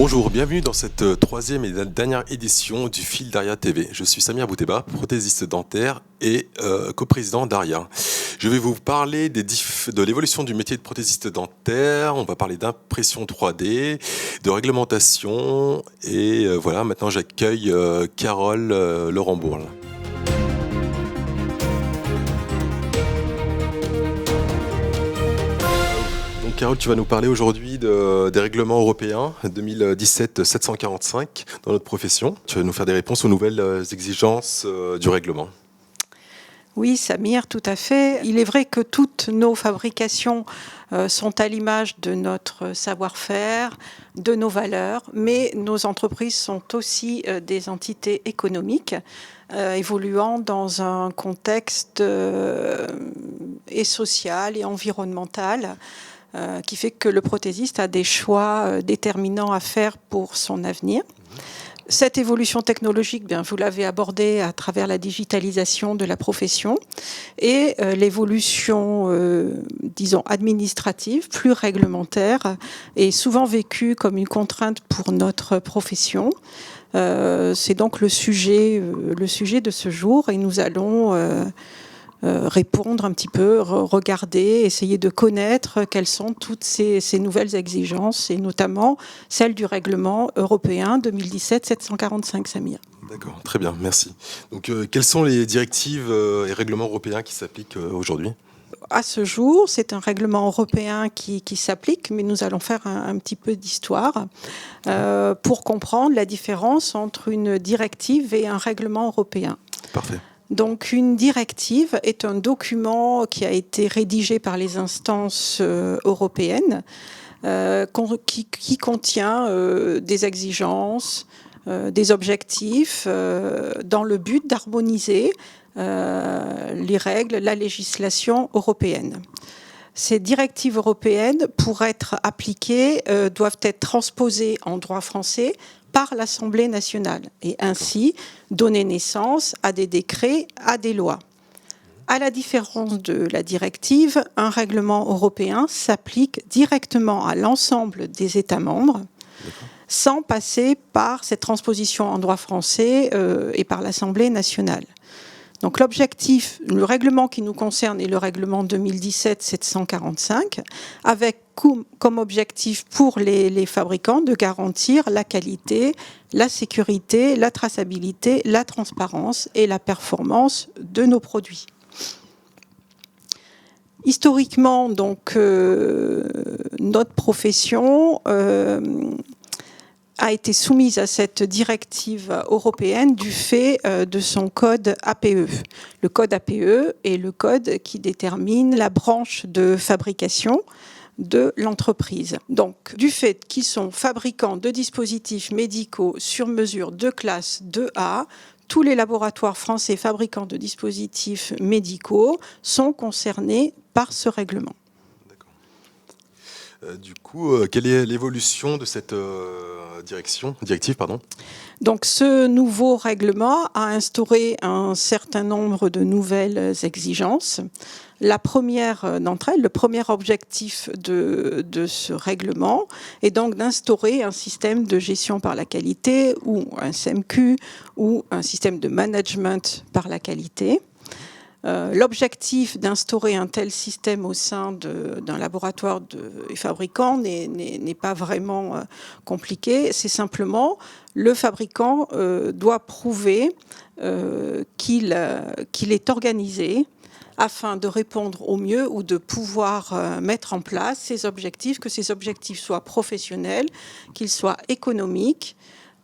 Bonjour, bienvenue dans cette troisième et dernière édition du Fil d'Aria TV. Je suis Samir Bouteba, prothésiste dentaire et coprésident d'Aria. Je vais vous parler de l'évolution du métier de prothésiste dentaire. On va parler d'impression 3D, de réglementation et voilà, maintenant j'accueille Carole Laurent-Bourle. Carole, tu vas nous parler aujourd'hui des règlements européens 2017-745 dans notre profession. Tu vas nous faire des réponses aux nouvelles exigences du règlement. Oui, Samir, tout à fait. Il est vrai que toutes nos fabrications sont à l'image de notre savoir-faire, de nos valeurs, mais nos entreprises sont aussi des entités économiques évoluant dans un contexte et social et environnemental qui fait que le prothésiste a des choix déterminants à faire pour son avenir. Cette évolution technologique, bien, vous l'avez abordée à travers la digitalisation de la profession et l'évolution, disons, administrative, plus réglementaire, est souvent vécue comme une contrainte pour notre profession. C'est donc le sujet de ce jour et nous allons répondre un petit peu, regarder, essayer de connaître quelles sont toutes ces nouvelles exigences et notamment celles du règlement européen 2017-745, Samir. D'accord, très bien, merci. Donc, quelles sont les directives et règlements européens qui s'appliquent aujourd'hui ? À ce jour, c'est un règlement européen qui s'applique, mais nous allons faire un petit peu d'histoire pour comprendre la différence entre une directive et un règlement européen. Parfait. Donc une directive est un document qui a été rédigé par les instances européennes qui contient des exigences, des objectifs dans le but d'harmoniser les règles, la législation européenne. Ces directives européennes, pour être appliquées, doivent être transposées en droit français par l'Assemblée nationale et ainsi donner naissance à des décrets, à des lois. À la différence de la directive, un règlement européen s'applique directement à l'ensemble des États membres sans passer par cette transposition en droit français et par l'Assemblée nationale. Donc l'objectif, le règlement qui nous concerne est le règlement 2017-745, avec comme objectif pour les fabricants de garantir la qualité, la sécurité, la traçabilité, la transparence et la performance de nos produits. Historiquement, donc, notre profession a été soumise à cette directive européenne du fait de son code APE. Le code APE est le code qui détermine la branche de fabrication de l'entreprise. Donc, du fait qu'ils sont fabricants de dispositifs médicaux sur mesure de classe 2A, tous les laboratoires français fabricants de dispositifs médicaux sont concernés par ce règlement. Du coup, quelle est l'évolution de cette directive, pardon ? Donc, ce nouveau règlement a instauré un certain nombre de nouvelles exigences. La première d'entre elles, le premier objectif de ce règlement est donc d'instaurer un système de gestion par la qualité ou un SEMQ ou un système de management par la qualité. L'objectif d'instaurer un tel système au sein d'un laboratoire de fabricant n'est pas vraiment compliqué. C'est simplement le fabricant doit prouver qu'il est organisé afin de répondre au mieux ou de pouvoir mettre en place ces objectifs, que ces objectifs soient professionnels, qu'ils soient économiques,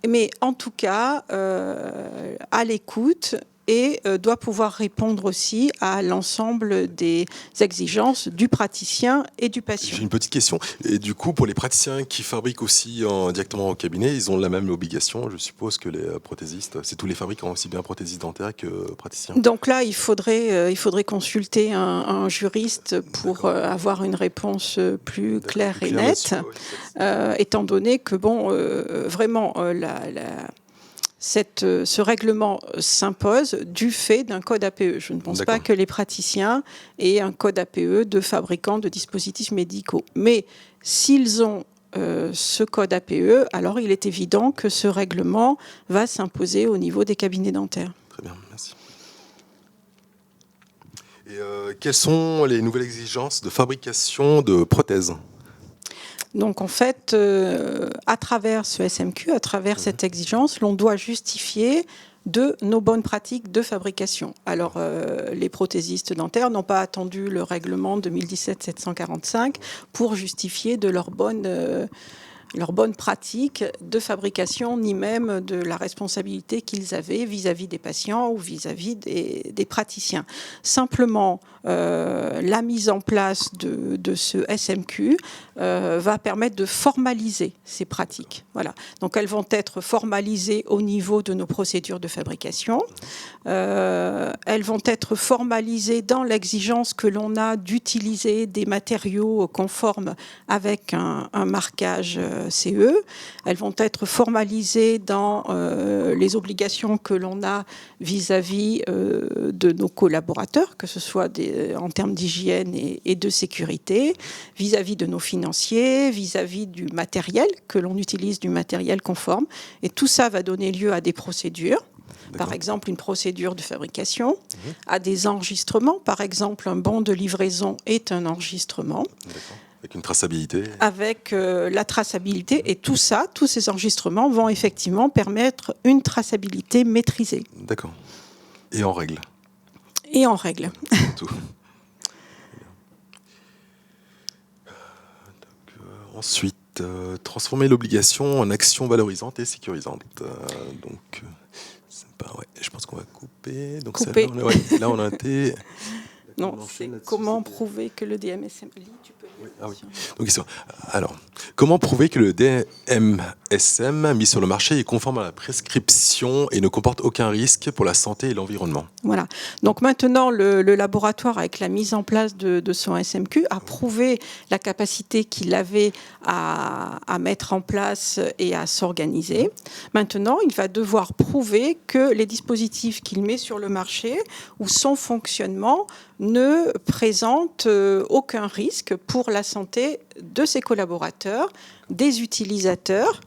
mais en tout cas à l'écoute et doit pouvoir répondre aussi à l'ensemble des exigences du praticien et du patient. J'ai une petite question. Et du coup, pour les praticiens qui fabriquent aussi directement au cabinet, ils ont la même obligation, je suppose, que les prothésistes. C'est tous les fabricants, aussi bien prothésistes dentaires que praticiens. Donc là, il faudrait consulter un juriste pour avoir une réponse plus claire et nette, étant donné que, vraiment, ce règlement s'impose du fait d'un code APE. Je ne pense pas que les praticiens aient un code APE de fabricants de dispositifs médicaux. Mais s'ils ont ce code APE, alors il est évident que ce règlement va s'imposer au niveau des cabinets dentaires. Très bien, merci. Et quelles sont les nouvelles exigences de fabrication de prothèses ? Donc en fait, à travers ce SMQ, à travers cette exigence, l'on doit justifier de nos bonnes pratiques de fabrication. Alors, les prothésistes dentaires n'ont pas attendu le règlement 2017-745 pour justifier de leurs bonnes pratiques de fabrication, ni même de la responsabilité qu'ils avaient vis-à-vis des patients ou vis-à-vis des praticiens. Simplement, la mise en place de ce SMQ va permettre de formaliser ces pratiques. Voilà. Donc, elles vont être formalisées au niveau de nos procédures de fabrication. Elles vont être formalisées dans l'exigence que l'on a d'utiliser des matériaux conformes avec un marquage CE. Elles vont être formalisées dans les obligations que l'on a vis-à-vis de nos collaborateurs, que ce soit en termes d'hygiène et de sécurité, vis-à-vis de nos financiers, vis-à-vis du matériel, que l'on utilise du matériel conforme. Et tout ça va donner lieu à des procédures. Par exemple, une procédure de fabrication, à des enregistrements. Par exemple, un bon de livraison est un enregistrement. Avec une traçabilité. Avec la traçabilité. Et tout ça, tous ces enregistrements vont effectivement permettre une traçabilité maîtrisée. D'accord. Et en règle. Et en règle. Tout. Ensuite, transformer l'obligation en action valorisante et sécurisante. Je pense qu'on va couper. Donc couper. Là, on a été... Non, c'est comment prouver que le DMSM... Donc, alors, comment prouver que le DMSM mis sur le marché est conforme à la prescription et ne comporte aucun risque pour la santé et l'environnement ? Voilà. Donc maintenant, le laboratoire, avec la mise en place de son SMQ, a prouvé la capacité qu'il avait à mettre en place et à s'organiser. Maintenant, il va devoir prouver que les dispositifs qu'il met sur le marché ou son fonctionnement ne présentent aucun risque pour la santé de ses collaborateurs, des utilisateurs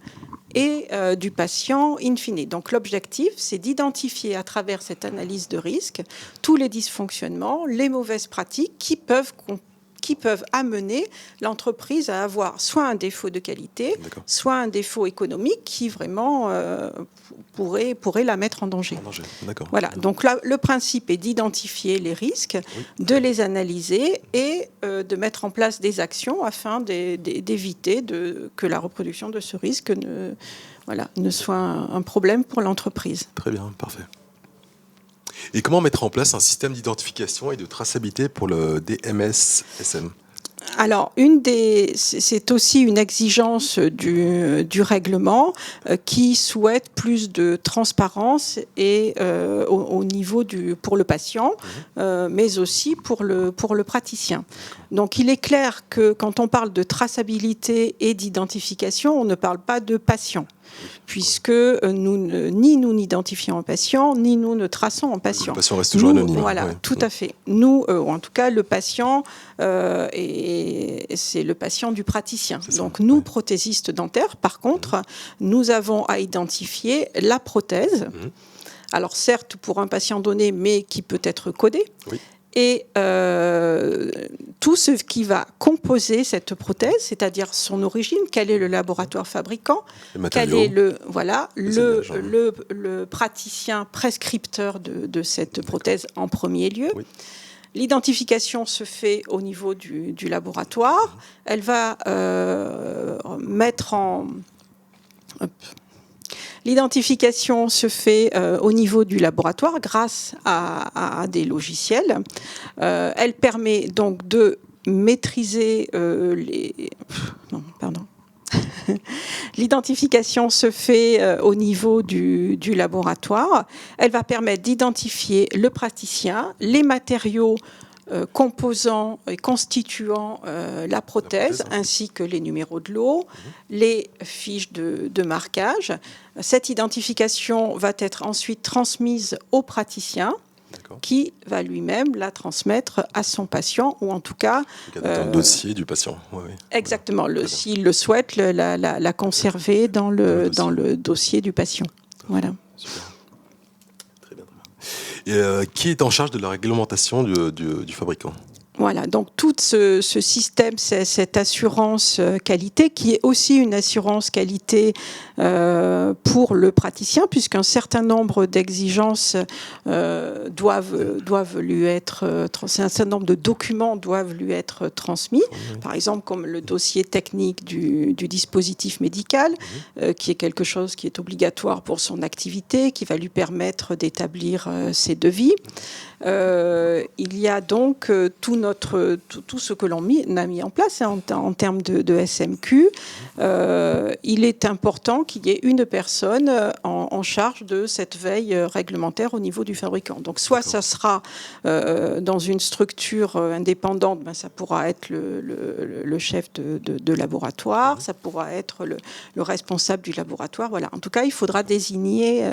et du patient in fine. Donc l'objectif, c'est d'identifier à travers cette analyse de risque tous les dysfonctionnements, les mauvaises pratiques qui peuvent amener l'entreprise à avoir soit un défaut de qualité, soit un défaut économique qui vraiment pourrait la mettre en danger. Voilà. Donc là, le principe est d'identifier les risques, de les analyser et de mettre en place des actions afin d'éviter que la reproduction de ce risque ne soit un problème pour l'entreprise. Très bien, parfait. Et comment mettre en place un système d'identification et de traçabilité pour le DMSM ? Alors, c'est aussi une exigence du règlement qui souhaite plus de transparence et au niveau pour le patient, mais aussi pour le praticien. Donc, il est clair que quand on parle de traçabilité et d'identification, on ne parle pas de patient, puisque ni nous n'identifions un patient, ni nous ne traçons un patient. Le patient reste toujours anonyme. Voilà, tout à fait. Nous, en tout cas, le patient, c'est le patient du praticien. Donc, nous, prothésistes dentaires, par contre, nous avons à identifier la prothèse. Alors, certes, pour un patient donné, mais qui peut être codé. Et tout ce qui va composer cette prothèse, c'est-à-dire son origine, quel est le laboratoire fabricant, quel est le praticien prescripteur de cette prothèse en premier lieu. L'identification se fait au niveau du laboratoire. Elle va mettre en... L'identification se fait au niveau du laboratoire grâce à des logiciels. Elle permet donc de maîtriser L'identification se fait au niveau du laboratoire. Elle va permettre d'identifier le praticien, les matériaux composant et constituant la prothèse, ainsi que les numéros de lot, les fiches de marquage. Cette identification va être ensuite transmise au praticien qui va lui-même la transmettre à son patient, ou en tout cas... Dans le dossier du patient. Exactement, s'il le souhaite, la conserver dans le dossier du patient. Voilà. Super. Très bien. Et qui est en charge de la réglementation du fabricant ? Voilà, donc tout ce système, cette assurance qualité, qui est aussi une assurance qualité pour le praticien, puisqu'un certain nombre d'exigences doivent lui être, un certain nombre de documents doivent lui être transmis, par exemple comme le dossier technique du dispositif médical, qui est quelque chose qui est obligatoire pour son activité, qui va lui permettre d'établir ses devis. Il y a donc tout ce que l'on a mis en place en termes de SMQ. Il est important qu'il y ait une personne en charge de cette veille réglementaire au niveau du fabricant. Donc soit ça sera dans une structure indépendante, ça pourra être le chef de laboratoire, ça pourra être le responsable du laboratoire. Voilà. En tout cas, il faudra désigner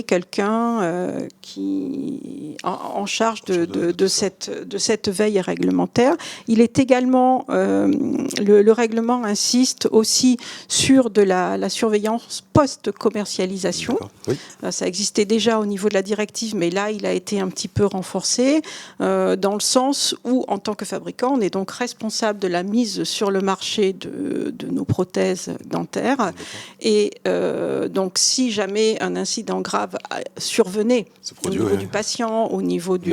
quelqu'un qui en charge de cette veille réglementaire. Il est également, le règlement insiste aussi sur de la surveillance post-commercialisation. Oui. Ça existait déjà au niveau de la directive, mais là, il a été un petit peu renforcé dans le sens où, en tant que fabricant, on est donc responsable de la mise sur le marché de nos prothèses dentaires. Et donc, si jamais un incident grave survenait au niveau du patient, au niveau du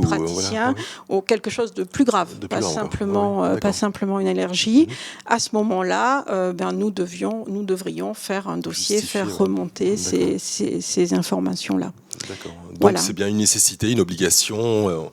praticien, ou quelque chose de plus grave, pas simplement une allergie, à ce moment-là, nous devrions faire un dossier, faire remonter ces informations-là. D'accord. Donc c'est bien une nécessité, une obligation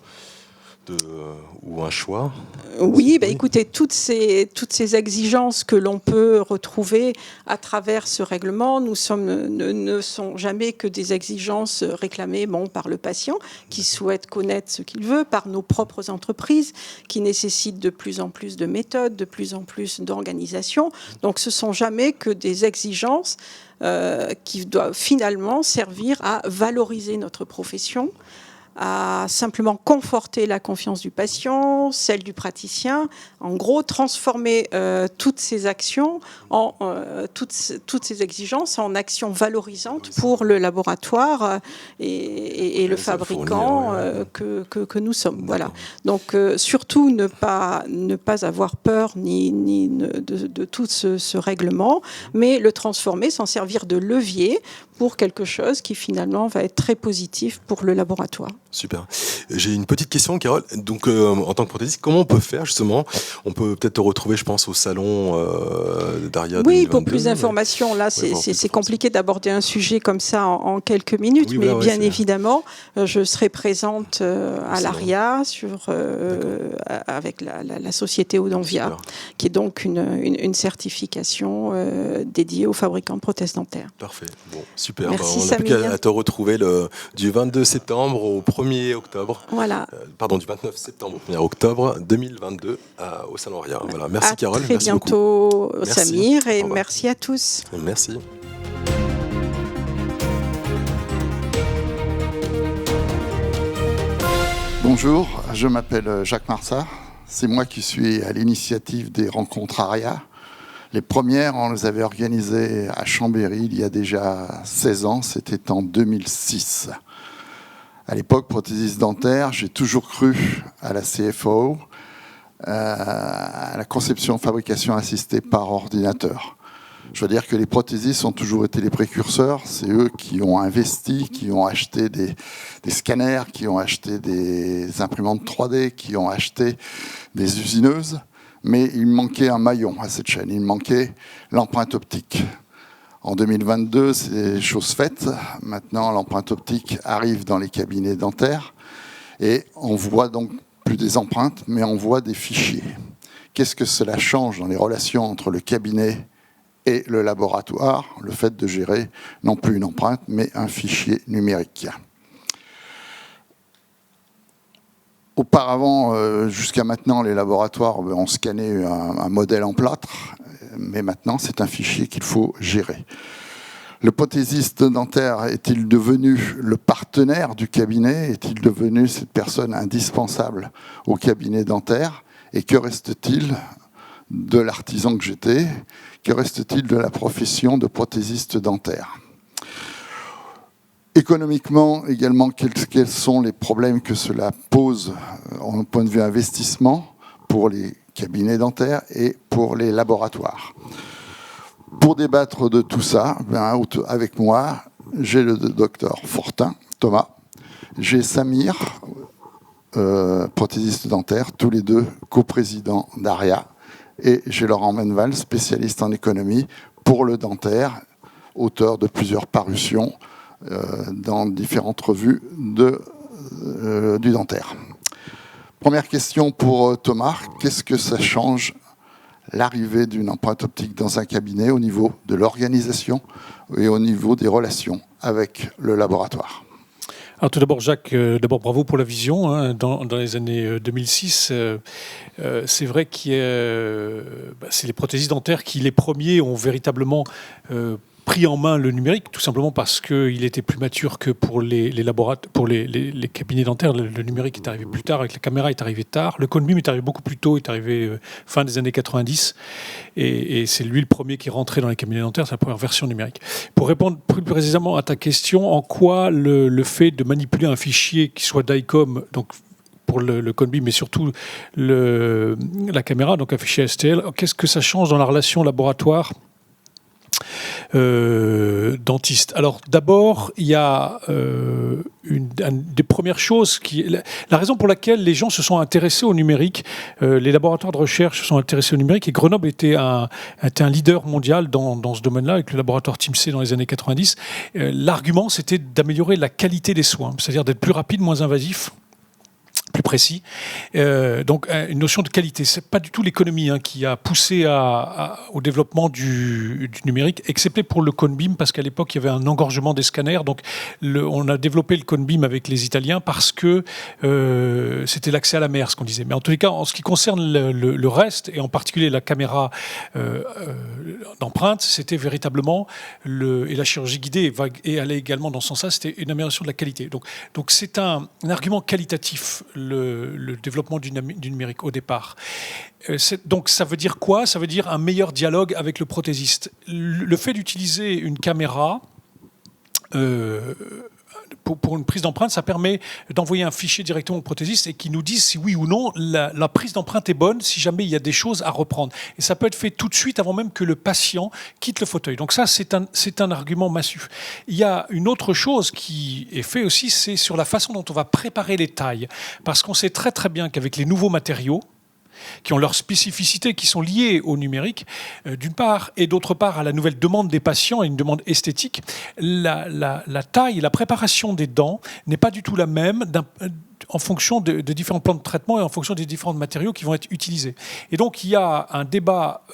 ou un choix. Oui, écoutez, toutes ces exigences que l'on peut retrouver à travers ce règlement ne sont jamais que des exigences réclamées par le patient qui souhaite connaître ce qu'il veut, par nos propres entreprises qui nécessitent de plus en plus de méthodes, de plus en plus d'organisation. Donc ce ne sont jamais que des exigences qui doivent finalement servir à valoriser notre profession, à simplement conforter la confiance du patient, celle du praticien, en gros transformer toutes ces actions, toutes ces exigences en actions valorisantes pour le laboratoire et le fabricant que nous sommes. Voilà. Donc surtout ne pas avoir peur de tout ce règlement, mais le transformer, s'en servir de levier pour quelque chose qui finalement va être très positif pour le laboratoire. Super. J'ai une petite question, Carole. Donc, en tant que prothésiste, comment on peut faire justement ? On peut peut-être te retrouver, je pense, au salon d'Aria 2022. Oui, pour plus d'informations. Là, c'est compliqué d'aborder un sujet comme ça en quelques minutes, mais bien évidemment, je serai présente à l'Aria avec la société Odonvia, qui est donc une certification dédiée aux fabricants de prothèses dentaires. Parfait. Bon, super. Merci, on n'a plus qu'à te retrouver du 22 septembre au 1er octobre. Voilà. Du 29 septembre au 1er octobre 2022 au Salon Aria. Voilà. Merci, Carole. Très bientôt, Samir, et merci à tous. Merci. Bonjour, je m'appelle Jacques Marsat. C'est moi qui suis à l'initiative des rencontres Aria. Les premières, on les avait organisées à Chambéry il y a déjà 16 ans, c'était en 2006. À l'époque, prothésiste dentaire, j'ai toujours cru à la CFO, à la conception fabrication assistée par ordinateur. Je veux dire que les prothésistes ont toujours été les précurseurs. C'est eux qui ont investi, qui ont acheté des scanners, qui ont acheté des imprimantes 3D, qui ont acheté des usineuses. Mais il manquait un maillon à cette chaîne. Il manquait l'empreinte optique. En 2022, c'est chose faite. Maintenant, l'empreinte optique arrive dans les cabinets dentaires. Et on voit donc plus des empreintes, mais on voit des fichiers. Qu'est-ce que cela change dans les relations entre le cabinet et le laboratoire, le fait de gérer non plus une empreinte, mais un fichier numérique. Auparavant, jusqu'à maintenant, les laboratoires ont scanné un modèle en plâtre, mais maintenant, c'est un fichier qu'il faut gérer. Le prothésiste dentaire est-il devenu le partenaire du cabinet? Est-il devenu cette personne indispensable au cabinet dentaire? Et que reste-t-il de l'artisan que j'étais? Que reste-t-il de la profession de prothésiste dentaire? Économiquement également, quels sont les problèmes que cela pose en point de vue investissement pour les cabinets dentaires et pour les laboratoires? Pour débattre de tout ça, avec moi, j'ai le docteur Fortin, Thomas, j'ai Samir, prothésiste dentaire, tous les deux coprésidents d'ARIA, et j'ai Laurent Menneval, spécialiste en économie pour le dentaire, auteur de plusieurs parutions dans différentes revues du dentaire. Première question pour Thomas, qu'est-ce que ça change l'arrivée d'une empreinte optique dans un cabinet au niveau de l'organisation et au niveau des relations avec le laboratoire? Alors tout d'abord, Jacques, bravo pour la vision. Hein, dans les années 2006, c'est vrai que c'est les prothésistes dentaires qui, les premiers, ont véritablement pris en main le numérique, tout simplement parce qu'il était plus mature que pour les laboratoires, pour les cabinets dentaires. Le numérique est arrivé plus tard, avec la caméra est arrivé tard. Le Cone Beam est arrivé beaucoup plus tôt, est arrivé fin des années 90. Et c'est lui le premier qui est rentré dans les cabinets dentaires, c'est la première version numérique. Pour répondre plus précisément à ta question, en quoi le fait de manipuler un fichier qui soit DICOM, donc pour le Cone Beam, mais surtout la caméra, donc un fichier STL, qu'est-ce que ça change dans la relation laboratoire dentiste? Alors d'abord, il y a une des premières choses la raison pour laquelle les gens se sont intéressés au numérique, les laboratoires de recherche se sont intéressés au numérique, et Grenoble était un leader mondial dans ce domaine-là, avec le laboratoire TIMC dans les années 90. L'argument, c'était d'améliorer la qualité des soins, c'est-à-dire d'être plus rapide, moins invasif, plus précis. Donc une notion de qualité. C'est pas du tout l'économie qui a poussé au développement du numérique, excepté pour le Cone Beam, parce qu'à l'époque il y avait un engorgement des scanners. Donc on a développé le Cone Beam avec les Italiens parce que c'était l'accès à la mer, ce qu'on disait. Mais en tous les cas, en ce qui concerne le reste, et en particulier la caméra d'empreinte, c'était véritablement et la chirurgie guidée et allait également dans ce sens-là, c'était une amélioration de la qualité. Donc c'est un argument qualitatif, le développement du numérique au départ. Donc ça veut dire quoi? Ça veut dire un meilleur dialogue avec le prothésiste. Le fait d'utiliser une caméra pour une prise d'empreinte, ça permet d'envoyer un fichier directement au prothésiste et qui nous dise si oui ou non la prise d'empreinte est bonne, si jamais il y a des choses à reprendre. Et ça peut être fait tout de suite avant même que le patient quitte le fauteuil. Donc ça, c'est un argument massif. Il y a une autre chose qui est fait aussi, c'est sur la façon dont on va préparer les tailles. Parce qu'on sait très très bien qu'avec les nouveaux matériaux, qui ont leurs spécificités, qui sont liées au numérique, d'une part, et d'autre part à la nouvelle demande des patients, et une demande esthétique, la taille, la préparation des dents n'est pas du tout la même en fonction de différents plans de traitement et en fonction des différents matériaux qui vont être utilisés. Et donc il y a un débat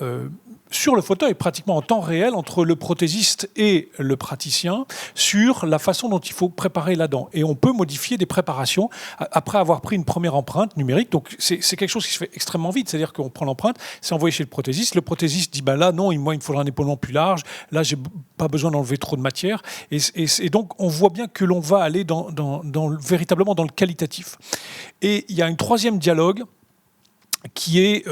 sur le fauteuil, pratiquement en temps réel, entre le prothésiste et le praticien, sur la façon dont il faut préparer la dent. Et on peut modifier des préparations après avoir pris une première empreinte numérique. Donc c'est quelque chose qui se fait extrêmement vite. C'est-à-dire qu'on prend l'empreinte, c'est envoyé chez le prothésiste. Le prothésiste dit là, non, moi, il me faudra un épaulement plus large. Là, j'ai pas besoin d'enlever trop de matière. Et donc, on voit bien que l'on va aller véritablement dans le qualitatif. Et il y a un troisième dialogue qui est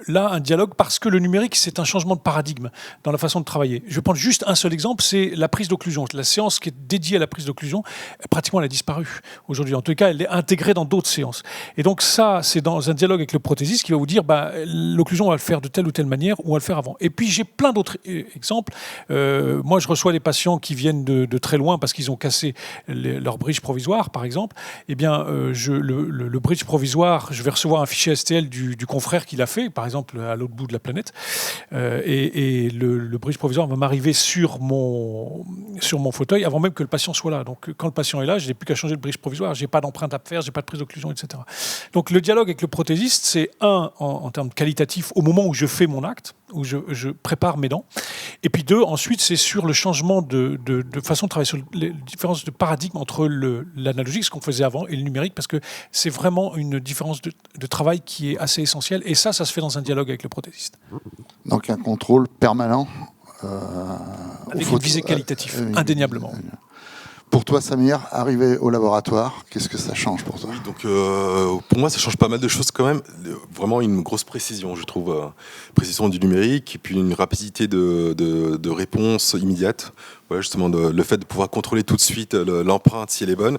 là un dialogue parce que le numérique, c'est un changement de paradigme dans la façon de travailler. Je vais prendre juste un seul exemple, c'est la prise d'occlusion. La séance qui est dédiée à la prise d'occlusion, pratiquement, elle a disparu aujourd'hui. En tout cas, elle est intégrée dans d'autres séances. Et donc ça, c'est dans un dialogue avec le prothésiste qui va vous dire l'occlusion, on va le faire de telle ou telle manière ou on va le faire avant. Et puis, j'ai plein d'autres exemples. Moi, je reçois des patients qui viennent de très loin parce qu'ils ont cassé leur bridge provisoire, par exemple. Eh bien, le bridge provisoire, je vais recevoir un fichier STL du confrère qui l'a fait, par exemple à l'autre bout de la planète, et le bridge provisoire va m'arriver sur mon fauteuil avant même que le patient soit là. Donc quand le patient est là, je n'ai plus qu'à changer le bridge provisoire, je n'ai pas d'empreinte à faire, je n'ai pas de prise d'occlusion, etc. Donc le dialogue avec le prothésiste, c'est en termes qualitatifs au moment où je fais mon acte, où je prépare mes dents, et puis deux, ensuite c'est sur le changement de façon de travailler, sur les différences de paradigme entre l'analogique, ce qu'on faisait avant, et le numérique, parce que c'est vraiment une différence de travail qui est assez essentielle, et ça se fait dans un dialogue avec le prothésiste. Donc un contrôle permanent Avec une visée qualitative, indéniablement. Pour toi, Samir, arriver au laboratoire, qu'est-ce que ça change pour toi? Oui, donc pour moi, ça change pas mal de choses quand même. Vraiment une grosse précision, je trouve. Précision du numérique et puis une rapidité de réponse immédiate. Voilà, justement, le fait de pouvoir contrôler tout de suite l'empreinte, si elle est bonne,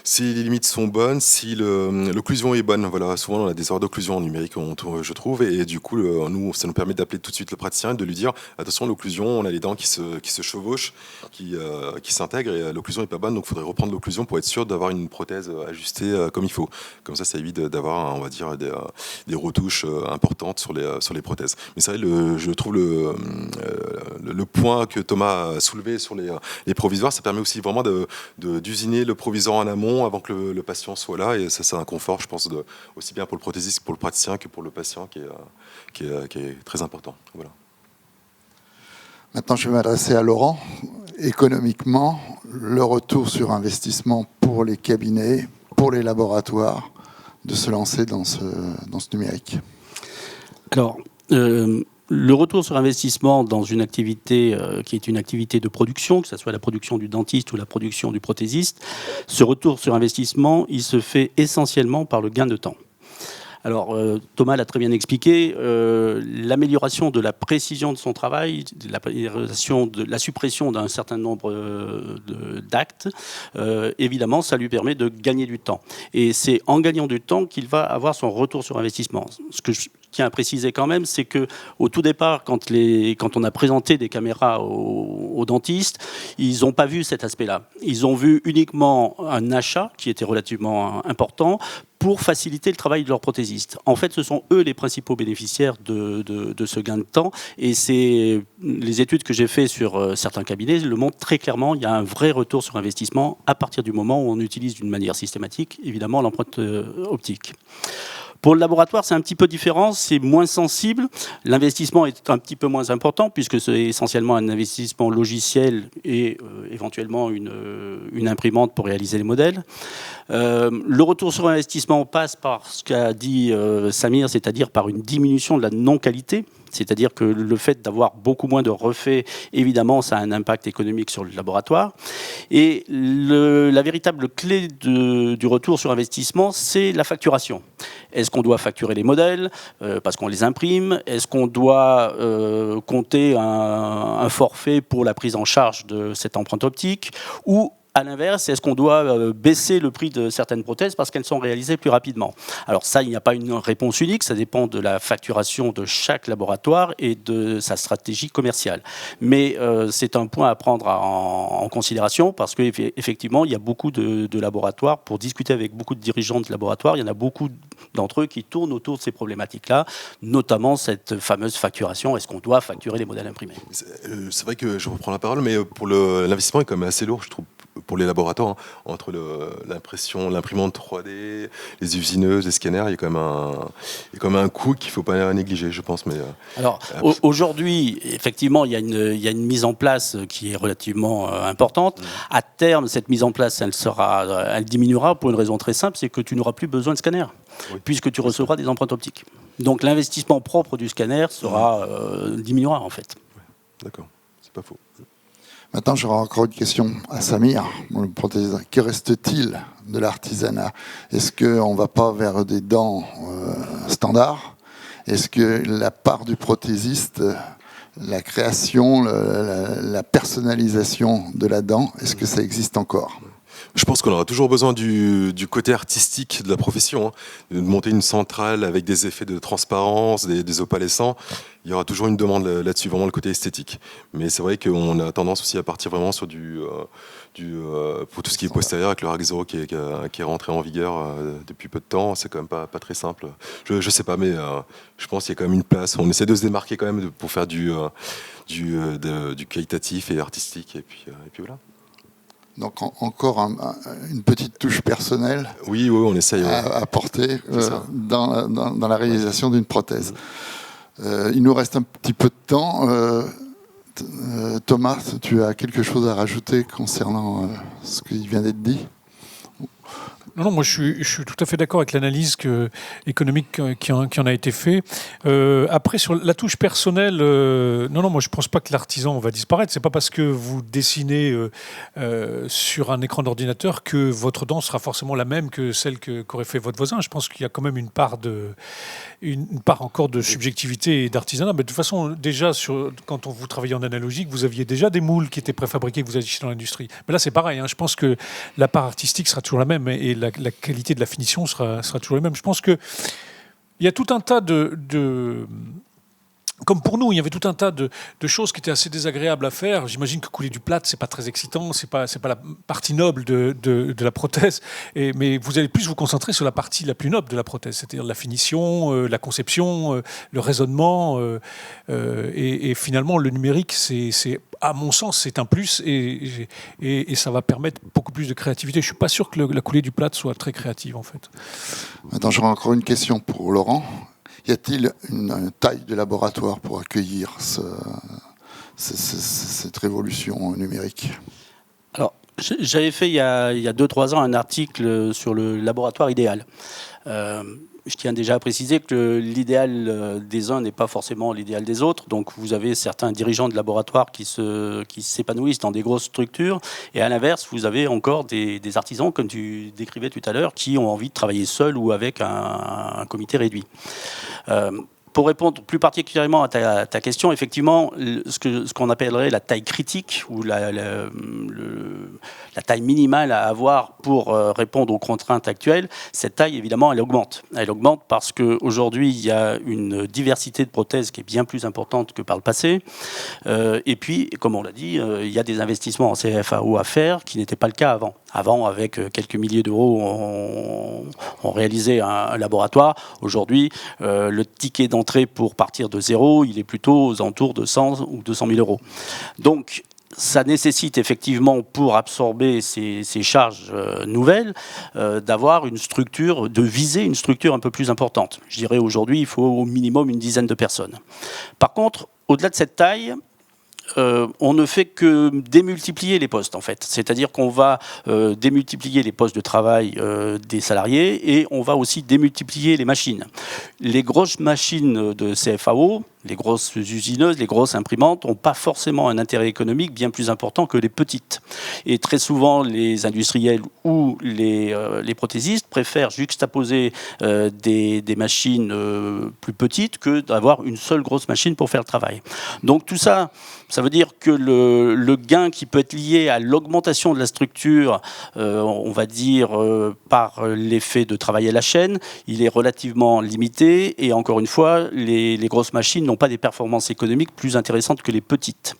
si les limites sont bonnes, si l'occlusion est bonne. Voilà, souvent, on a des erreurs d'occlusion en numérique, je trouve, et du coup, nous, ça nous permet d'appeler tout de suite le praticien et de lui dire attention, l'occlusion, on a les dents qui se chevauchent, qui s'intègrent, et l'occlusion n'est pas bonne, donc il faudrait reprendre l'occlusion pour être sûr d'avoir une prothèse ajustée comme il faut. Comme ça évite d'avoir, on va dire, des retouches importantes sur les prothèses. Mais c'est vrai, je trouve le point que Thomas a soulevé sur les provisoires, ça permet aussi vraiment d'usiner le provisoire en amont avant que le patient soit là, et ça c'est un confort, je pense, aussi bien pour le prothésiste, pour le praticien que pour le patient qui est très important. Voilà. Maintenant, je vais m'adresser à Laurent. Économiquement, le retour sur investissement pour les cabinets, pour les laboratoires, de se lancer dans ce numérique. Alors, le retour sur investissement dans une activité qui est une activité de production, que ce soit la production du dentiste ou la production du prothésiste, ce retour sur investissement, il se fait essentiellement par le gain de temps. Alors, Thomas l'a très bien expliqué, l'amélioration de la précision de son travail, la suppression d'un certain nombre d'actes, évidemment, ça lui permet de gagner du temps. Et c'est en gagnant du temps qu'il va avoir son retour sur investissement. Ce que je tiens à préciser quand même, c'est qu'au tout départ, quand on a présenté des caméras aux dentistes, ils n'ont pas vu cet aspect-là. Ils ont vu uniquement un achat qui était relativement important pour faciliter le travail de leurs prothésistes. En fait, ce sont eux les principaux bénéficiaires de ce gain de temps. Et c'est les études que j'ai faites sur certains cabinets le montrent très clairement. Il y a un vrai retour sur investissement à partir du moment où on utilise d'une manière systématique, évidemment, l'empreinte optique. Pour le laboratoire, c'est un petit peu différent, c'est moins sensible. L'investissement est un petit peu moins important puisque c'est essentiellement un investissement logiciel et éventuellement une imprimante pour réaliser les modèles. Le retour sur investissement passe par ce qu'a dit Samir, c'est-à-dire par une diminution de la non-qualité. C'est-à-dire que le fait d'avoir beaucoup moins de refaits, évidemment, ça a un impact économique sur le laboratoire. Et la véritable clé du retour sur investissement, c'est la facturation. Est-ce qu'on doit facturer les modèles parce qu'on les imprime? Est-ce qu'on doit compter un forfait pour la prise en charge de cette empreinte optique? Ou à l'inverse, est-ce qu'on doit baisser le prix de certaines prothèses parce qu'elles sont réalisées plus rapidement? Alors ça, il n'y a pas une réponse unique, ça dépend de la facturation de chaque laboratoire et de sa stratégie commerciale. Mais c'est un point à prendre en considération parce qu'effectivement, il y a beaucoup de laboratoires. Pour discuter avec beaucoup de dirigeants de laboratoires, il y en a beaucoup d'entre eux qui tournent autour de ces problématiques-là, notamment cette fameuse facturation. Est-ce qu'on doit facturer les modèles imprimés? C'est vrai que je reprends la parole, mais pour l'investissement est quand même assez lourd, je trouve, pour les laboratoires, entre l'impression, l'imprimante 3D, les usineuses, les scanners, il y a quand même un coût qu'il ne faut pas négliger, je pense. Mais, alors, aujourd'hui, effectivement, il y a une mise en place qui est relativement importante. À terme, cette mise en place, elle diminuera pour une raison très simple, c'est que tu n'auras plus besoin de scanner, puisque tu recevras des empreintes optiques. Donc l'investissement propre du scanner diminuera en fait. D'accord, c'est pas faux. Maintenant, j'aurai encore une question à Samir, le prothésiste. Que reste-t-il de l'artisanat? Est-ce qu'on ne va pas vers des dents standards? Est-ce que la part du prothésiste, la création, la personnalisation de la dent, est-ce que ça existe encore? Je pense qu'on aura toujours besoin du côté artistique de la profession, de monter une centrale avec des effets de transparence, des opalescents. Il y aura toujours une demande là-dessus, vraiment le côté esthétique. Mais c'est vrai qu'on a tendance aussi à partir vraiment sur pour tout ce qui est postérieur, avec le RAC 0 qui est rentré en vigueur depuis peu de temps. C'est quand même pas très simple. Je sais pas, mais je pense qu'il y a quand même une place. On essaie de se démarquer quand même pour faire du qualitatif et artistique. Et puis voilà. Donc encore une petite touche personnelle oui, on essaye, à apporter dans la réalisation d'une prothèse. Il nous reste un petit peu de temps. Thomas, tu as quelque chose à rajouter concernant ce qui vient d'être dit? Non, moi je suis tout à fait d'accord avec l'analyse économique qui en a été fait. Après, sur la touche personnelle, non, moi je pense pas que l'artisan va disparaître. C'est pas parce que vous dessinez sur un écran d'ordinateur que votre dent sera forcément la même que celle qu'aurait fait votre voisin. Je pense qu'il y a quand même une part encore de subjectivité et d'artisanat. Mais de toute façon, déjà, quand vous travaillez en analogique, vous aviez déjà des moules qui étaient préfabriqués que vous achetiez dans l'industrie. Mais là, c'est pareil. Je pense que la part artistique sera toujours la même et la qualité de la finition sera toujours la même. Je pense qu'il y a tout un tas comme pour nous, il y avait tout un tas de choses qui étaient assez désagréables à faire. J'imagine que couler du plâtre, c'est pas très excitant, c'est pas la partie noble de la prothèse. Mais vous allez plus vous concentrer sur la partie la plus noble de la prothèse, c'est-à-dire la finition, la conception, le raisonnement. Et finalement, le numérique, à mon sens, c'est un plus et ça va permettre beaucoup plus de créativité. Je suis pas sûr que la coulée du plâtre soit très créative, en fait. Maintenant, j'aurais encore une question pour Laurent. Y a-t-il une taille de laboratoire pour accueillir cette révolution numérique? Alors, j'avais fait il y a 2-3 ans un article sur le laboratoire idéal. Je tiens déjà à préciser que l'idéal des uns n'est pas forcément l'idéal des autres. Donc vous avez certains dirigeants de laboratoires qui s'épanouissent dans des grosses structures. Et à l'inverse, vous avez encore des artisans, comme tu décrivais tout à l'heure, qui ont envie de travailler seuls ou avec un comité réduit. Pour répondre plus particulièrement à ta question, effectivement, ce qu'on appellerait la taille critique ou la taille minimale à avoir pour répondre aux contraintes actuelles, cette taille, évidemment, elle augmente. Elle augmente parce qu'aujourd'hui, il y a une diversité de prothèses qui est bien plus importante que par le passé. Et puis, comme on l'a dit, il y a des investissements en CFAO à faire qui n'étaient pas le cas avant. Avant, avec quelques milliers d'euros, on réalisait un laboratoire. Aujourd'hui, le ticket d'entrée pour partir de zéro, il est plutôt aux alentours de 100 ou 200 000 euros. Donc, ça nécessite effectivement, pour absorber ces charges nouvelles, d'avoir une structure, de viser une structure un peu plus importante. Je dirais aujourd'hui, il faut au minimum une dizaine de personnes. Par contre, au-delà de cette taille, on ne fait que démultiplier les postes, en fait. C'est-à-dire qu'on va démultiplier les postes de travail des salariés et on va aussi démultiplier les machines. Les grosses machines de CFAO, les grosses usineuses, les grosses imprimantes n'ont pas forcément un intérêt économique bien plus important que les petites. Et très souvent, les industriels ou les prothésistes préfèrent juxtaposer des machines plus petites que d'avoir une seule grosse machine pour faire le travail. Donc tout ça, ça veut dire que le gain qui peut être lié à l'augmentation de la structure, on va dire par l'effet de travail à la chaîne, il est relativement limité. Et encore une fois, les grosses machines n'ont pas des performances économiques plus intéressantes que les petites.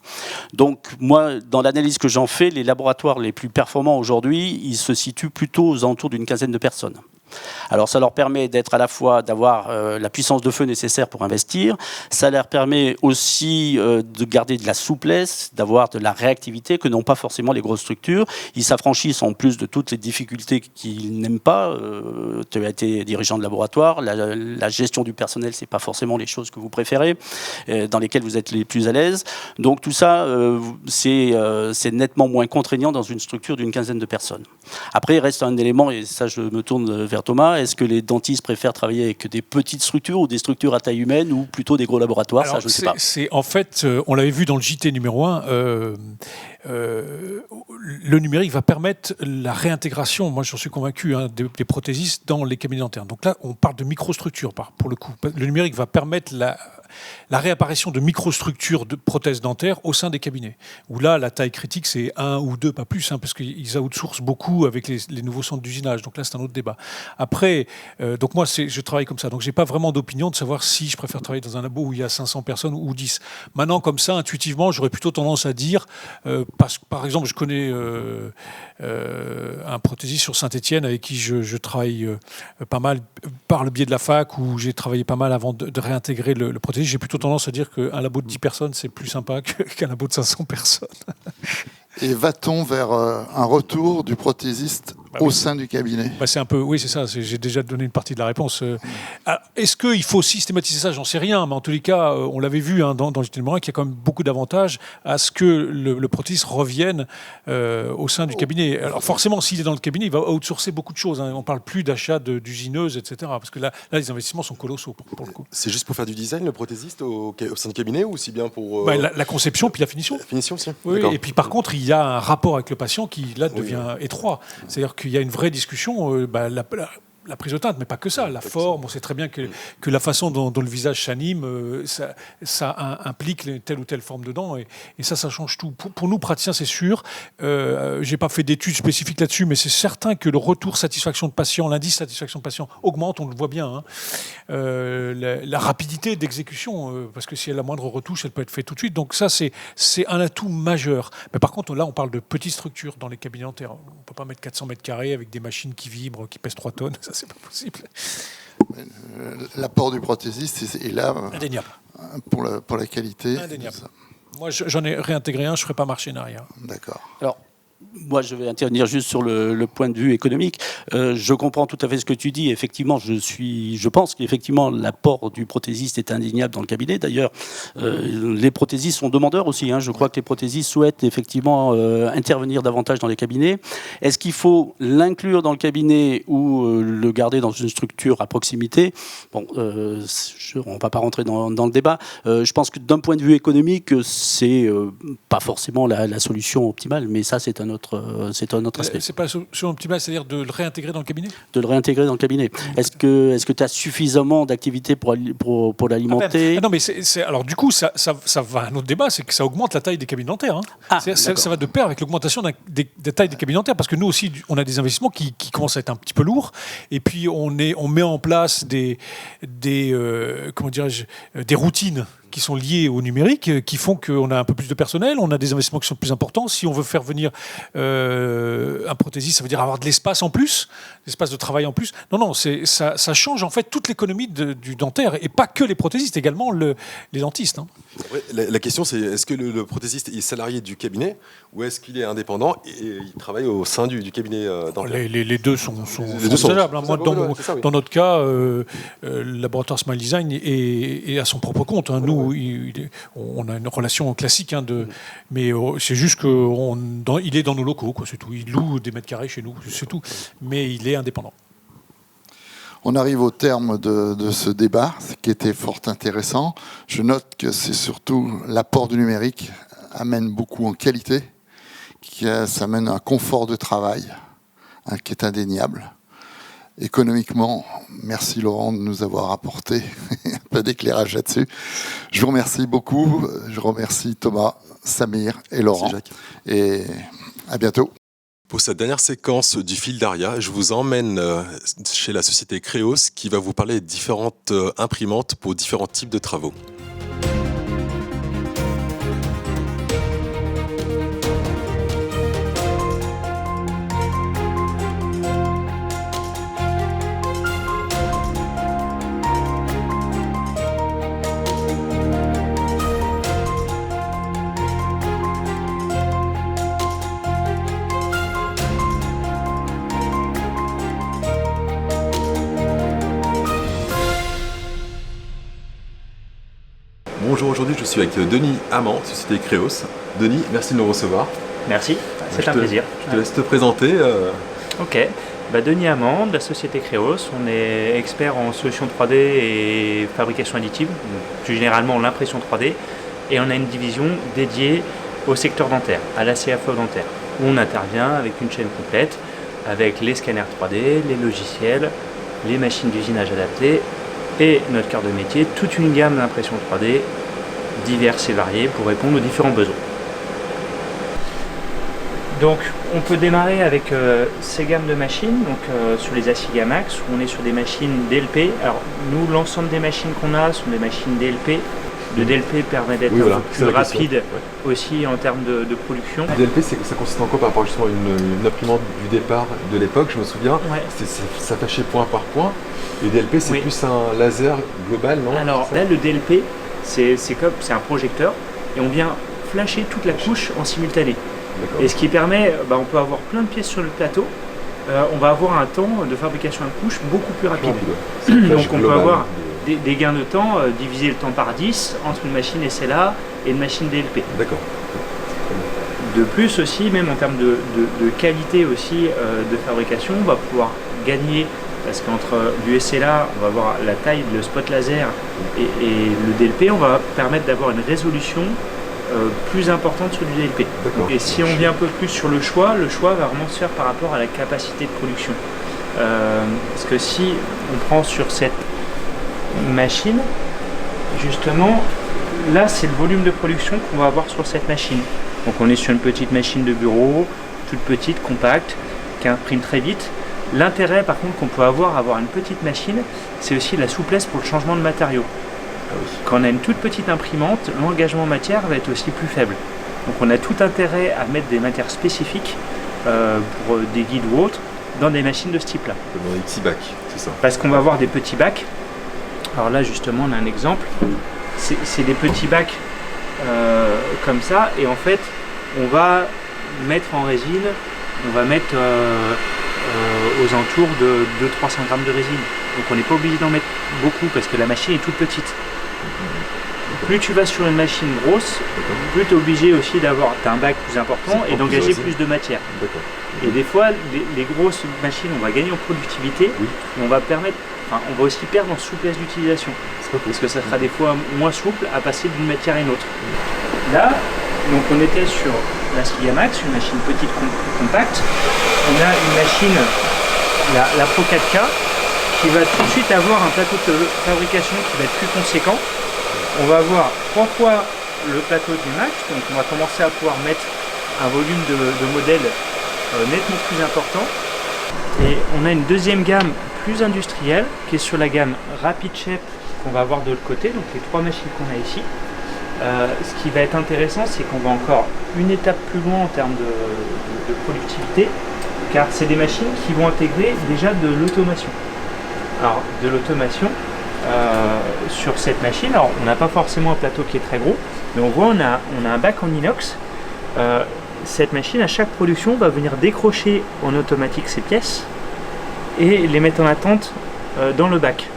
Donc moi, dans l'analyse que j'en fais, les laboratoires les plus performants aujourd'hui, ils se situent plutôt aux alentours d'une quinzaine de personnes. Alors ça leur permet d'être à la fois d'avoir la puissance de feu nécessaire pour investir, ça leur permet aussi de garder de la souplesse, d'avoir de la réactivité que n'ont pas forcément les grosses structures. Ils s'affranchissent en plus de toutes les difficultés qu'ils n'aiment pas. Tu as été dirigeant de laboratoire, la gestion du personnel, c'est pas forcément les choses que vous préférez, dans lesquelles vous êtes les plus à l'aise. Donc tout ça, c'est nettement moins contraignant dans une structure d'une quinzaine de personnes. Après, il reste un élément, et ça je me tourne vers Thomas, est-ce que les dentistes préfèrent travailler avec des petites structures ou des structures à taille humaine ou plutôt des gros laboratoires? Alors, ça, je ne sais pas. En fait, on l'avait vu dans le JT numéro 1, le numérique va permettre la réintégration, moi j'en suis convaincu, des prothésistes dans les cabinets dentaires. Donc là, on parle de microstructures pour le coup. Le numérique va permettre la réapparition de microstructures de prothèses dentaires au sein des cabinets. Où là, la taille critique, c'est 1 ou 2, pas plus, parce qu'ils outsourcent beaucoup avec les nouveaux centres d'usinage. Donc là, c'est un autre débat. Après, donc moi, je travaille comme ça. Donc j'ai pas vraiment d'opinion de savoir si je préfère travailler dans un labo où il y a 500 personnes ou 10. Maintenant, comme ça, intuitivement, j'aurais plutôt tendance à dire, parce que par exemple, je connais un prothésiste sur Saint-Étienne avec qui je travaille pas mal par le biais de la fac, où j'ai travaillé pas mal avant de réintégrer le prothésiste. J'ai plutôt tendance à dire qu'un labo de 10 personnes, c'est plus sympa qu'un labo de 500 personnes. Et va-t-on vers un retour du prothésiste au sein du cabinet. C'est un peu, oui, c'est ça. J'ai déjà donné une partie de la réponse. Est-ce qu'il faut systématiser ça? J'en sais rien, mais en tous les cas, on l'avait vu dans JT Morin qu'il y a quand même beaucoup d'avantages à ce que le prothésiste revienne au sein du cabinet. Alors forcément, s'il est dans le cabinet, il va outsourcer beaucoup de choses. On ne parle plus d'achat d'usineuses, etc. Parce que là, les investissements sont colossaux pour le coup. C'est juste pour faire du design, le prothésiste, au sein du cabinet, ou aussi bien pour... La conception, puis la finition. La finition aussi. Oui, et puis par contre, il y a un rapport avec le patient qui, là, devient étroit. C'est-à-dire qu'il y a une vraie discussion, la prise de teinte, mais pas que ça, la forme. On sait très bien que la façon dont le visage s'anime, ça implique telle ou telle forme de dents, et ça change tout. Pour nous, praticiens, c'est sûr. J'ai pas fait d'études spécifiques là-dessus, mais c'est certain que le retour satisfaction de patient, l'indice satisfaction de patient augmente, on le voit bien. La rapidité d'exécution, parce que si elle a la moindre retouche, elle peut être faite tout de suite. Donc ça, c'est un atout majeur. Mais par contre, là, on parle de petites structures dans les cabinets dentaires. On ne peut pas mettre 400 mètres carrés avec des machines qui vibrent, qui pèsent 3 tonnes. Ça, c'est pas possible. L'apport du prothésiste est là Indéniable. Pour la qualité. Indéniable. Moi, j'en ai réintégré un, je ne ferai pas marcher en arrière. D'accord. Alors, moi, je vais intervenir juste sur le point de vue économique. Je comprends tout à fait ce que tu dis. Effectivement, je pense qu'effectivement, l'apport du prothésiste est indéniable dans le cabinet. D'ailleurs, les prothésistes sont demandeurs aussi. Je crois que les prothésistes souhaitent effectivement intervenir davantage dans les cabinets. Est-ce qu'il faut l'inclure dans le cabinet ou le garder dans une structure à proximité? Bon, on ne va pas rentrer dans le débat. Je pense que d'un point de vue économique, c'est pas forcément la solution optimale, mais ça, c'est un autre aspect. C'est pas la solution optimale, c'est-à-dire de le réintégrer dans le cabinet? De le réintégrer dans le cabinet. Est-ce que tu as suffisamment d'activités pour l'alimenter? Non, mais alors du coup, ça va à un autre débat, c'est que ça augmente la taille des cabinets dentaires. Ça va de pair avec l'augmentation des tailles des cabinets dentaires, parce que nous aussi, on a des investissements qui commencent à être un petit peu lourds, et puis on met en place des routines qui sont liés au numérique, qui font qu'on a un peu plus de personnel, on a des investissements qui sont plus importants. Si on veut faire venir un prothésiste, ça veut dire avoir de l'espace en plus, l'espace de travail en plus. Non, ça change en fait toute l'économie du dentaire, et pas que les prothésistes, également les dentistes. Ouais, la question, c'est est-ce que le prothésiste est salarié du cabinet, ou est-ce qu'il est indépendant et il travaille au sein du cabinet dentaire? Les deux sont envisageables. Moi, dans notre cas, le laboratoire Smile Design est à son propre compte. Nous, on a une relation classique, mais c'est juste qu'il est dans nos locaux, c'est tout. Il loue des mètres carrés chez nous, c'est tout. Mais il est indépendant. On arrive au terme de ce débat, ce qui était fort intéressant. Je note que c'est surtout l'apport du numérique amène beaucoup en qualité, ça amène un confort de travail qui est indéniable. Économiquement, merci Laurent de nous avoir apporté un peu d'éclairage là-dessus. Je vous remercie beaucoup. Je remercie Thomas, Samir et Laurent. Et à bientôt. Pour cette dernière séquence du fil d'Aria, je vous emmène chez la société Creos qui va vous parler de différentes imprimantes pour différents types de travaux. Bonjour, aujourd'hui je suis avec Denis Amand, société Creos. Denis, merci de nous recevoir. Merci, c'est un plaisir. Je te laisse te présenter. Ok, Denis Amand de la société Creos. On est expert en solutions 3D et fabrication additive, plus généralement l'impression 3D. Et on a une division dédiée au secteur dentaire, à la CFO dentaire, où on intervient avec une chaîne complète, avec les scanners 3D, les logiciels, les machines d'usinage adaptées et notre cœur de métier, toute une gamme d'impression 3D diverses et variées pour répondre aux différents besoins. Donc on peut démarrer avec ces gammes de machines, sur les Asiga Max, où on est sur des machines DLP. Alors nous, l'ensemble des machines qu'on a sont des machines DLP. Le DLP permet d'être plus rapide aussi en termes de production. Le DLP, ça consiste en quoi par rapport justement à une imprimante du départ de l'époque? Je me souviens, ça tâchait point par point. Le DLP, c'est plus un laser global, non? Alors là, le DLP, c'est un projecteur et on vient flasher toute la couche en simultané. Et ce qui permet, on peut avoir plein de pièces sur le plateau on va avoir un temps de fabrication à couche beaucoup plus rapide. Donc Donc on peut avoir des gains de temps, diviser le temps par 10 entre une machine SLA et une machine DLP. D'accord. De plus aussi, même en termes de qualité aussi de fabrication, on va pouvoir gagner, parce qu'entre du SLA, on va avoir la taille, le spot laser et le DLP, on va permettre d'avoir une résolution plus importante sur du DLP. Et si on vient un peu plus sur le choix va vraiment se faire par rapport à la capacité de production. Parce que si on prend sur cette machine, justement, là c'est le volume de production qu'on va avoir sur cette machine. Donc on est sur une petite machine de bureau, toute petite, compacte, qui imprime très vite. L'intérêt par contre qu'on peut avoir une petite machine, c'est aussi la souplesse pour le changement de matériaux. Quand on a une toute petite imprimante, l'engagement en matière va être aussi plus faible. Donc on a tout intérêt à mettre des matières spécifiques pour des guides ou autres dans des machines de ce type-là. Dans des petits bacs, c'est ça. Parce qu'on va avoir des petits bacs. Alors là justement on a un exemple. C'est des petits bacs comme ça, et en fait on va mettre en résine, on va mettre aux alentours de 200-300 grammes de résine. Donc on n'est pas obligé d'en mettre beaucoup parce que la machine est toute petite. Plus tu vas sur une machine grosse, plus tu es obligé aussi d'avoir un bac plus important et d'engager plus de matière. Et des fois, les grosses machines, on va gagner en productivité, mais on va aussi perdre en souplesse d'utilisation. Parce que ça sera des fois moins souple à passer d'une matière à une autre. Là, donc on était sur la Sigamax, une machine petite compacte. On a une machine, la Pro 4K, qui va tout de suite avoir un plateau de fabrication qui va être plus conséquent. On va avoir 3 fois le plateau du Max, donc on va commencer à pouvoir mettre un volume de modèles nettement plus important. Et on a une deuxième gamme plus industrielle qui est sur la gamme Rapid Shape qu'on va avoir de l'autre côté, donc les 3 machines qu'on a ici. Ce qui va être intéressant, c'est qu'on va encore une étape plus loin en termes de productivité, car c'est des machines qui vont intégrer déjà de l'automation. Alors, de l'automation sur cette machine, alors on n'a pas forcément un plateau qui est très gros, mais on voit on a un bac en inox. Cette machine, à chaque production, va venir décrocher en automatique ses pièces et les mettre en attente dans le bac.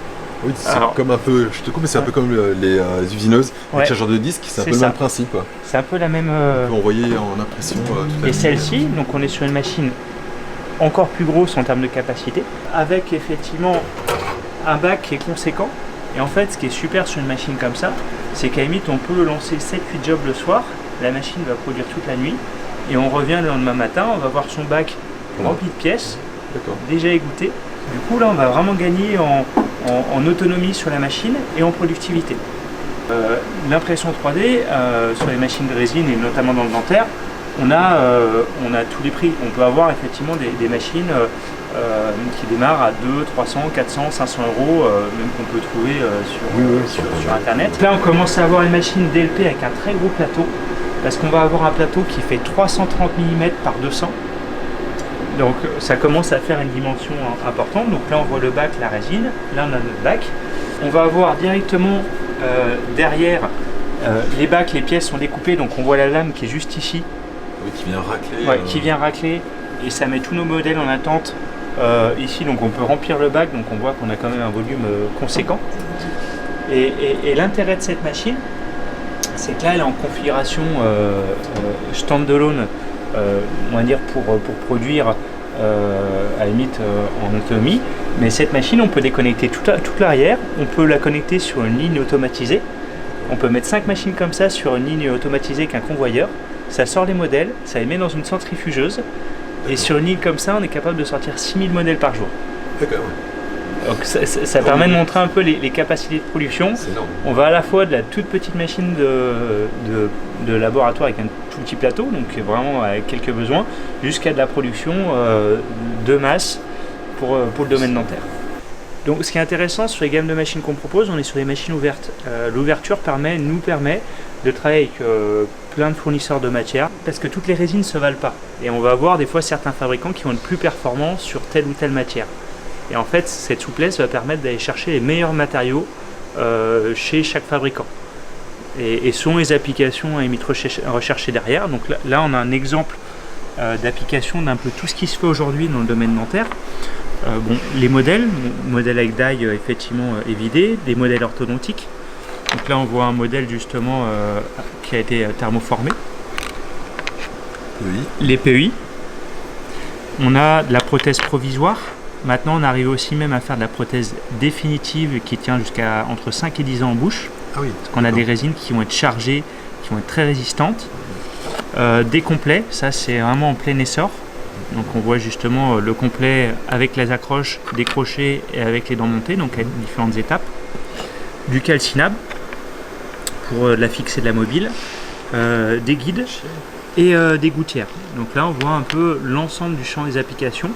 Oui, c'est comme un peu, je te coupe, mais c'est un peu comme les usineuses, les chargeurs de disques, c'est un peu le même principe. C'est un peu la même. On peut envoyer en impression. Et celle-ci, donc on est sur une machine encore plus grosse en termes de capacité, avec effectivement un bac qui est conséquent. Et en fait, ce qui est super sur une machine comme ça, c'est qu'à la limite, on peut le lancer 7-8 jobs le soir, la machine va produire toute la nuit, et on revient le lendemain matin, on va voir son bac rempli de pièces, déjà égoutté. Du coup, là, on va vraiment gagner en autonomie sur la machine et en productivité. L'impression 3D sur les machines de résine et notamment dans le dentaire, on a tous les prix. On peut avoir effectivement des machines qui démarrent à 200, 300, 400, 500 euros, même qu'on peut trouver sur internet. Là, on commence à avoir une machine DLP avec un très gros plateau, parce qu'on va avoir un plateau qui fait 330 mm par 200. Donc ça commence à faire une dimension importante. Donc là on voit le bac, la résine, là on a notre bac. On va avoir directement derrière les bacs, les pièces sont découpées, donc on voit la lame qui est juste ici. Oui, qui vient racler. Qui vient racler, et ça met tous nos modèles en attente ici, donc on peut remplir le bac, donc on voit qu'on a quand même un volume conséquent. Et l'intérêt de cette machine, c'est que là elle est en configuration standalone, on va dire pour produire à la limite en autonomie, mais cette machine on peut déconnecter toute l'arrière, on peut la connecter sur une ligne automatisée, on peut mettre 5 machines comme ça sur une ligne automatisée avec un convoyeur, ça sort les modèles, ça les met dans une centrifugeuse, et sur une ligne comme ça on est capable de sortir 6000 modèles par jour. D'accord. Donc ça permet de montrer un peu les capacités de production. On va à la fois de la toute petite machine de laboratoire avec un tout petit plateau, donc vraiment avec quelques besoins, jusqu'à de la production de masse pour le domaine dentaire. Donc ce qui est intéressant sur les gammes de machines qu'on propose, on est sur des machines ouvertes. L'ouverture nous permet de travailler avec plein de fournisseurs de matières, parce que toutes les résines ne se valent pas. Et on va avoir des fois certains fabricants qui vont être plus performants sur telle ou telle matière. Et en fait, cette souplesse va permettre d'aller chercher les meilleurs matériaux chez chaque fabricant. Et selon les applications à limite recherchées derrière. Donc là, on a un exemple d'application d'un peu tout ce qui se fait aujourd'hui dans le domaine dentaire. Les modèles avec die effectivement évidé, des modèles orthodontiques. Donc là on voit un modèle justement qui a été thermoformé. Oui. Les PEI. On a de la prothèse provisoire. Maintenant on arrive aussi même à faire de la prothèse définitive qui tient jusqu'à entre 5 et 10 ans en bouche. Ah oui. Parce qu'on a des résines qui vont être chargées, qui vont être très résistantes. Des complets, ça c'est vraiment en plein essor. Donc on voit justement le complet avec les accroches, des crochets et avec les dents montées, donc à différentes étapes. Du calcinable pour la fixe et de la mobile, des guides et des gouttières. Donc là on voit un peu l'ensemble du champ des applications.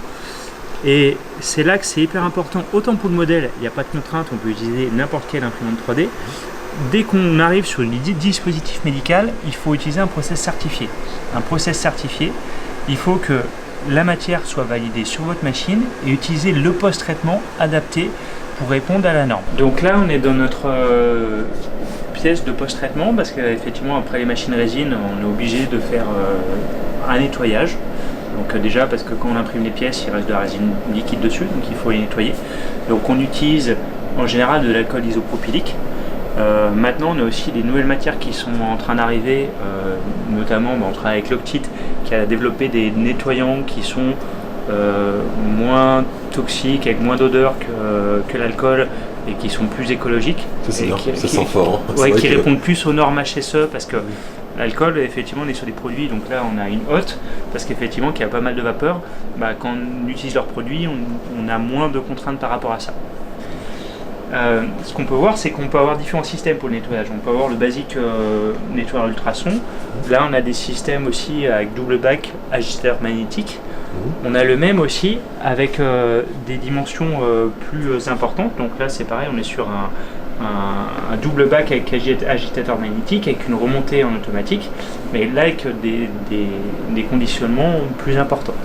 Et c'est là que c'est hyper important, autant pour le modèle, il n'y a pas de contrainte, on peut utiliser n'importe quelle imprimante 3D. Dès qu'on arrive sur le dispositif médical, il faut utiliser un process certifié. Un process certifié, il faut que la matière soit validée sur votre machine et utiliser le post-traitement adapté pour répondre à la norme. Donc là, on est dans notre pièce de post-traitement parce qu'effectivement, après les machines résine, on est obligé de faire un nettoyage. Donc déjà parce que quand on imprime les pièces, il reste de la résine liquide dessus, donc il faut les nettoyer. Donc on utilise en général de l'alcool isopropylique. Maintenant, on a aussi des nouvelles matières qui sont en train d'arriver, notamment on travaille avec Loctite qui a développé des nettoyants qui sont moins toxiques, avec moins d'odeur que l'alcool et qui sont plus écologiques. Ça sent fort. Hein. Ouais, qui répondent plus aux normes HSE parce que l'alcool, effectivement, on est sur des produits, donc là on a une hotte, parce qu'effectivement, qu'il y a pas mal de vapeur, quand on utilise leurs produits, on a moins de contraintes par rapport à ça. Ce qu'on peut voir, c'est qu'on peut avoir différents systèmes pour le nettoyage. On peut avoir le basique nettoyeur ultrason. Là, on a des systèmes aussi avec double bac agitateur magnétique. On a le même aussi avec des dimensions plus importantes. Donc là, c'est pareil, on est sur un double bac avec agitateur magnétique, avec une remontée en automatique, mais là avec des conditionnements plus importants.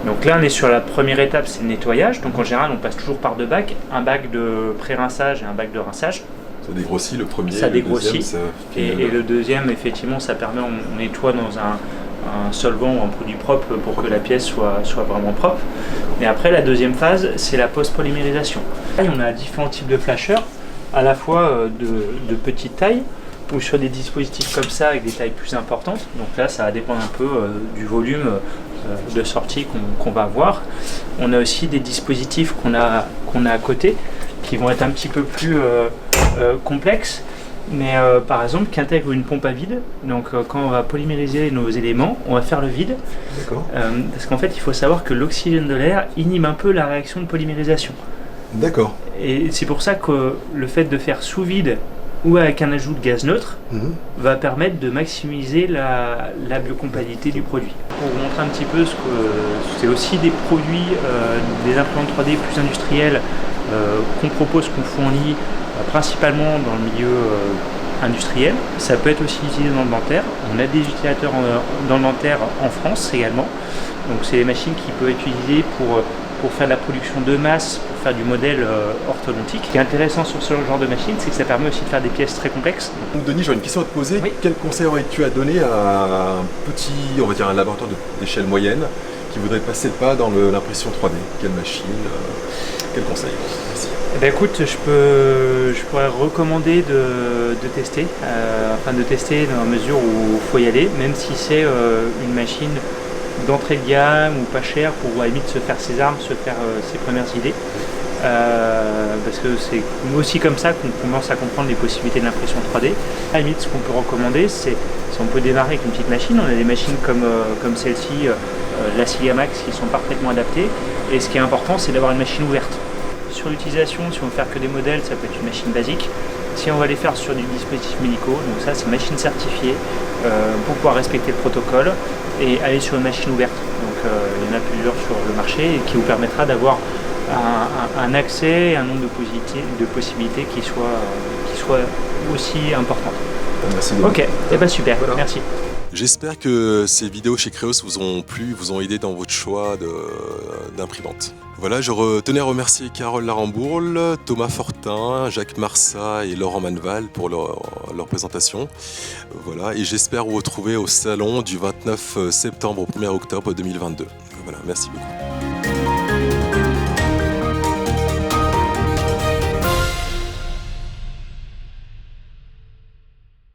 Donc là on est sur la première étape, c'est le nettoyage. Donc en général on passe toujours par deux bacs, un bac de pré-rinçage et un bac de rinçage. Ça dégrossit le premier, ça dégrossit. Deuxième, et le deuxième effectivement ça permet, on nettoie dans un solvant ou un produit propre pour que la pièce soit vraiment propre. Et après la deuxième phase c'est la post-polymérisation. Là, on a différents types de flasheurs, à la fois de petite taille ou sur des dispositifs comme ça avec des tailles plus importantes. Donc là ça va dépendre un peu du volume de sortie qu'on va avoir. On a aussi des dispositifs qu'on a à côté qui vont être un petit peu plus complexes, mais par exemple qui intègrent une pompe à vide. Donc quand on va polymériser nos éléments, on va faire le vide. D'accord. Parce qu'en fait il faut savoir que l'oxygène de l'air inhibe un peu la réaction de polymérisation. D'accord. Et c'est pour ça que le fait de faire sous vide ou avec un ajout de gaz neutre va permettre de maximiser la biocompatibilité du produit. Pour vous montrer un petit peu ce que c'est aussi des produits, des imprimantes 3D plus industriels qu'on propose, qu'on fournit principalement dans le milieu industriel. Ça peut être aussi utilisé dans le dentaire. On a des utilisateurs dans le dentaire en France également. Donc c'est des machines qui peuvent être utilisées pour faire de la production de masse, pour faire du modèle orthodontique. Ce qui est intéressant sur ce genre de machine, c'est que ça permet aussi de faire des pièces très complexes. Donc Denis, j'aurais une question à te poser. Oui. Quel conseil aurais-tu à donner à un petit, on va dire un laboratoire d'échelle moyenne qui voudrait passer le pas dans l'impression 3D? Quelle machine? Quel conseil? Merci. Eh ben écoute, je pourrais recommander de tester, de tester dans la mesure où il faut y aller, même si c'est une machine d'entrée de gamme ou pas cher pour à la limite se faire ses armes, se faire ses premières idées. Parce que c'est aussi comme ça qu'on commence à comprendre les possibilités de l'impression 3D. À la limite, ce qu'on peut recommander, c'est si on peut démarrer avec une petite machine. On a des machines comme celle-ci, la Sigamax, qui sont parfaitement adaptées. Et ce qui est important, c'est d'avoir une machine ouverte. Sur l'utilisation, si on veut faire que des modèles, ça peut être une machine basique. Si on va les faire sur du dispositif médicaux, donc ça c'est une machine certifiée pour pouvoir respecter le protocole et aller sur une machine ouverte. Donc il y en a plusieurs sur le marché et qui vous permettra d'avoir un accès et un nombre de possibilités qui soit aussi important. Merci beaucoup. Ok, et super, Voilà. merci. J'espère que ces vidéos chez Creos vous ont plu, vous ont aidé dans votre choix d'imprimante. Voilà, je tenais à remercier Carole Larambourle, Thomas Fortin, Jacques Marsat et Laurent Manval pour leur présentation. Voilà, et j'espère vous retrouver au salon du 29 septembre au 1er octobre 2022. Voilà, merci beaucoup.